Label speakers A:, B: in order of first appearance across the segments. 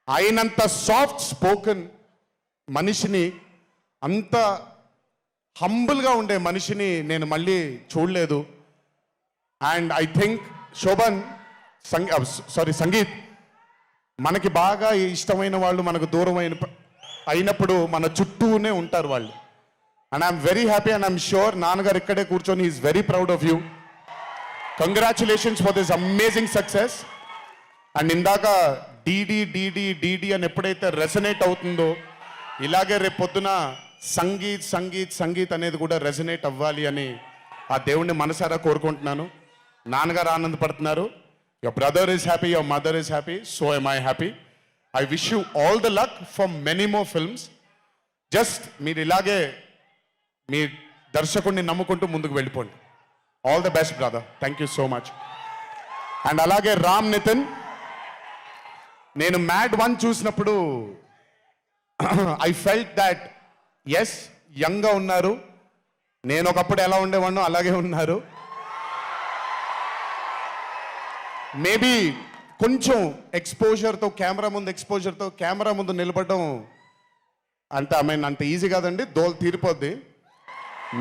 A: అయినంత soft spoken మనిషిని, అంత హంబుల్గా ఉండే మనిషిని నేను మళ్ళీ చూడలేదు. And I think Shobhan Sangeeth, మనకి బాగా ఇష్టమైన వాళ్ళు మనకు దూరం అయినప్పుడు మన చుట్టూనే ఉంటారు వాళ్ళు. And I'm very happy and I'm sure నాన్నగారు ఇక్కడే కూర్చొని is very proud of you. Congratulations for this amazing success. And ఇందాక డీడీ డీడీ డీడీ అని ఎప్పుడైతే రెసనేట్ అవుతుందో, ఇలాగే రేపు పొద్దున సంగీత్ సంగీత్ సంగీత్ అనేది కూడా రెసనేట్ అవ్వాలి అని ఆ దేవుణ్ణి మనసారా కోరుకుంటున్నాను. నాన్నగారు ఆనందపడుతున్నారు. Your brother is happy, your mother is happy, so am I happy. I wish you all the luck for many more films. Just మీరు ఇలాగే మీ దర్శకుడిని నమ్ముకుంటూ ముందుకు వెళ్ళిపోండి. All the best brother, thank you so much. And అలాగే రామ్ నితిన్, నేను mad 1 చూసినప్పుడు ఐ ఫెల్ట్ దాట్ ఎస్ యంగ్గా ఉన్నారు, నేను ఒకప్పుడు ఎలా ఉండేవాడినో అలాగే ఉన్నారు. మేబీ కొంచెం ఎక్స్పోజర్తో, కెమెరా ముందు నిలబడడం అంత ఈజీ కాదండి, దోల తీరిపోద్ది.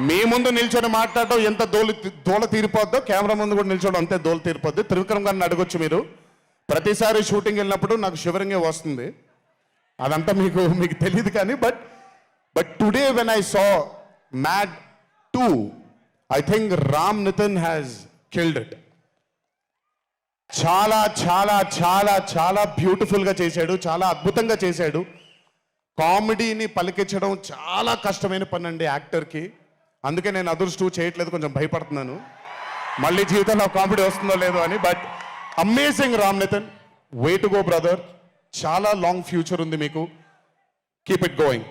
A: మీ ముందు నిల్చొని మాట్లాడటం ఎంత దోల తీరిపోద్దో, కెమెరా ముందు కూడా నిల్చోవడం అంతే దోల తీరిపోద్ది. త్రివిక్రమ్ గారిని అడగొచ్చు మీరు. ప్రతిసారి షూటింగ్ వెళ్ళినప్పుడు నాకు షివరింగే వస్తుంది. అదంతా మీకు తెలియదు కానీ but today when I saw Mad 2, I think Ram Nithin has killed it. చాలా చాలా చాలా చాలా బ్యూటిఫుల్గా చేశాడు, చాలా అద్భుతంగా చేశాడు. కామెడీని పలికించడం చాలా కష్టమైన పని అండి యాక్టర్కి. అందుకే నేను అదర్స్ 2 చేయట్లేదు, కొంచెం భయపడుతున్నాను మళ్ళీ జీవితంలో కామెడీ వస్తుందో లేదో అని. But amazing Ram Nithin, way to go brother. చాలా లాంగ్ ఫ్యూచర్ ఉంది మీకు. Keep it going.